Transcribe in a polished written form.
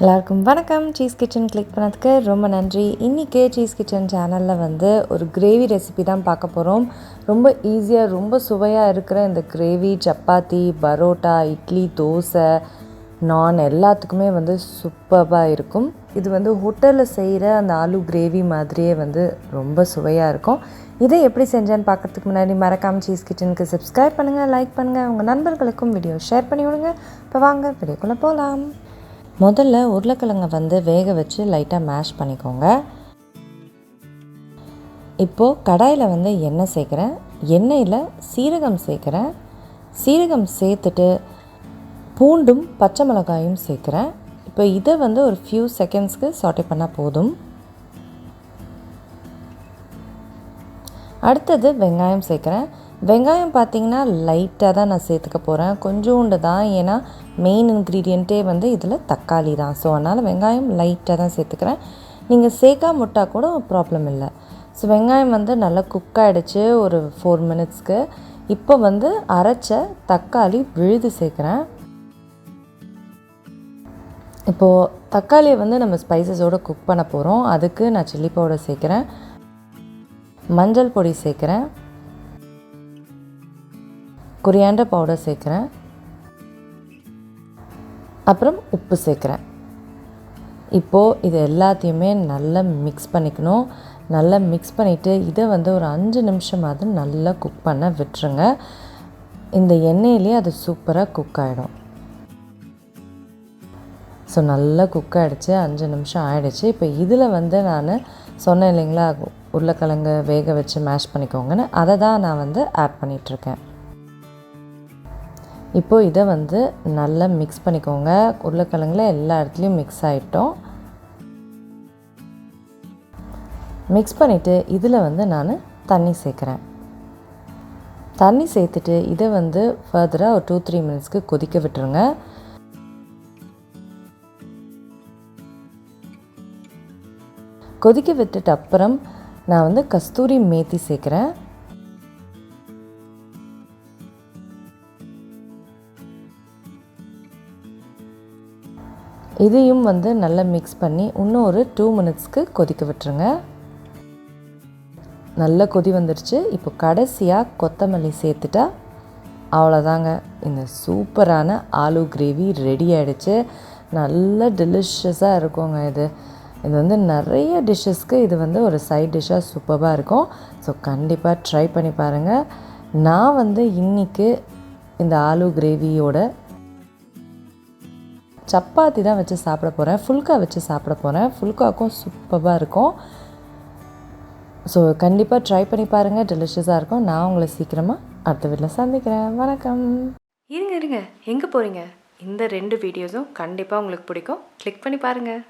எல்லாருக்கும் வணக்கம். Cheese kitchen click பண்ணதுக்கு ரொம்ப நன்றி. இன்றைக்கி சீஸ் கிச்சன் சேனலில் வந்து ஒரு கிரேவி ரெசிபி தான் பார்க்க போகிறோம். ரொம்ப ஈஸியாக ரொம்ப சுவையாக இருக்கிற இந்த கிரேவி சப்பாத்தி, பரோட்டா, இட்லி, தோசை, நான் எல்லாத்துக்குமே வந்து சூப்பராக இருக்கும். இது வந்து ஹோட்டலில் செய்கிற அந்த ஆலு கிரேவி மாதிரியே வந்து ரொம்ப சுவையாக இருக்கும். இதை எப்படி செஞ்சேன்னு பார்க்குறதுக்கு முன்னாடி மறக்காமல் சீஸ் கிச்சனுக்கு சப்ஸ்கிரைப் பண்ணுங்கள், லைக் பண்ணுங்கள், உங்கள் நண்பர்களுக்கும் வீடியோ ஷேர் பண்ணி விடுங்க. இப்போ வாங்க வீடியோக்குள்ளே போகலாம். முதல்ல உருளைக்கிழங்கை வந்து வேக வச்சு லைட்டாக மேஷ் பண்ணிக்கோங்க. இப்போது கடாயில் வந்து எண்ணெய் சேர்க்குறேன். எண்ணெயில் சீரகம் சேர்க்குறேன். சீரகம் சேர்த்துட்டு பூண்டும் பச்சை மிளகாயும் சேர்க்குறேன். இப்போ இதை வந்து ஒரு ஃபியூ செகண்ட்ஸ்க்கு சாட்டே பண்ணால் போதும். அடுத்தது வெங்காயம் சேர்க்குறேன். வெங்காயம் பார்த்திங்கன்னா லைட்டாக தான் நான் சேர்த்துக்க போகிறேன், கொஞ்சோண்டு தான். ஏன்னா மெயின் இன்க்ரீடியண்ட்டே வந்து இதில் தக்காளி தான். ஸோ அதனால் வெங்காயம் லைட்டாக தான் சேர்த்துக்கிறேன். நீங்கள் சேர்க்காம விட்டால் கூட ப்ராப்ளம் இல்லை. ஸோ வெங்காயம் வந்து நல்லா குக் ஆகிடுச்சு ஒரு 4 மினிட்ஸ்க்கு. இப்போ வந்து அரைச்ச தக்காளி விழுது சேர்க்குறேன். இப்போது தக்காளியை வந்து நம்ம ஸ்பைசஸோடு குக் பண்ண போகிறோம். அதுக்கு நான் சில்லி பவுடர் சேர்க்குறேன், மஞ்சள் பொடி சேர்க்குறேன், கொரியாண்டர் பவுடர் சேர்க்குறேன், அப்புறம் உப்பு சேர்க்குறேன். இப்போது இது எல்லாத்தையுமே நல்லா மிக்ஸ் பண்ணிக்கணும். நல்லா மிக்ஸ் பண்ணிவிட்டு இதை வந்து ஒரு 5 நிமிஷமாவது நல்லா குக் பண்ண விட்டுருங்க. இந்த எண்ணெயிலே அது சூப்பராக குக் ஆகிடும். ஸோ நல்லா குக் ஆகிடுச்சு, 5 நிமிஷம் ஆகிடுச்சு. இப்போ இதில் வந்து நான் சொன்னேன் இல்லைங்களா, உருளைக்கிழங்கு வேக வச்சு மேஷ் பண்ணிக்கோங்கன்னு, அதை தான் நான் வந்து ஆட் பண்ணிகிட்ருக்கேன். இப்போது இதை வந்து நல்லா மிக்ஸ் பண்ணிக்கோங்க. உருளைக்கிழங்குல எல்லா இடத்துலையும் மிக்ஸ் ஆகிட்டோம். மிக்ஸ் பண்ணிவிட்டு இதில் வந்து நான் தண்ணி சேர்க்குறேன். தண்ணி சேர்த்துட்டு இதை வந்து ஃபர்தராக ஒரு 2-3 மினிட்ஸ்க்கு கொதிக்க விட்டுருங்க. கொதிக்க விட்டுட்டு அப்புறம் நான் வந்து கஸ்தூரி மேத்தி சேர்க்குறேன். இதையும் வந்து நல்லா மிக்ஸ் பண்ணி இன்னும் ஒரு 2 மினிட்ஸ்க்கு கொதிக்க விட்டுருங்க. நல்லா கொதி வந்துடுச்சு. இப்போ கடைசியாக கொத்தமல்லி சேர்த்துட்டா அவ்வளோதாங்க, இந்த சூப்பரான ஆலு கிரேவி ரெடி ஆகிடுச்சு. நல்ல டெலிஷியஸாக இருக்குங்க. இது வந்து நிறைய டிஷ்ஷஸ்க்கு இது வந்து ஒரு சைட் டிஷ்ஷாக சூப்பராக இருக்கும். ஸோ கண்டிப்பாக ட்ரை பண்ணி பாருங்கள். நான் வந்து இன்றைக்கி இந்த ஆலு கிரேவியோட சப்பாத்தி தான் வச்சு சாப்பிட போகிறேன். ஃபுல்கா வச்சு சாப்பிட போகிறேன். ஃபுல்காக்கும் சூப்பராக இருக்கும். ஸோ கண்டிப்பாக ட்ரை பண்ணி பாருங்கள், டெலிஷியஸாக இருக்கும். நான் உங்களை சீக்கிரமாக அடுத்த வீட்டில் சந்திக்கிறேன். வணக்கம். இருங்க எங்கே போகிறீங்க? இந்த 2 வீடியோஸும் கண்டிப்பாக உங்களுக்கு பிடிக்கும். கிளிக் பண்ணி பாருங்கள்.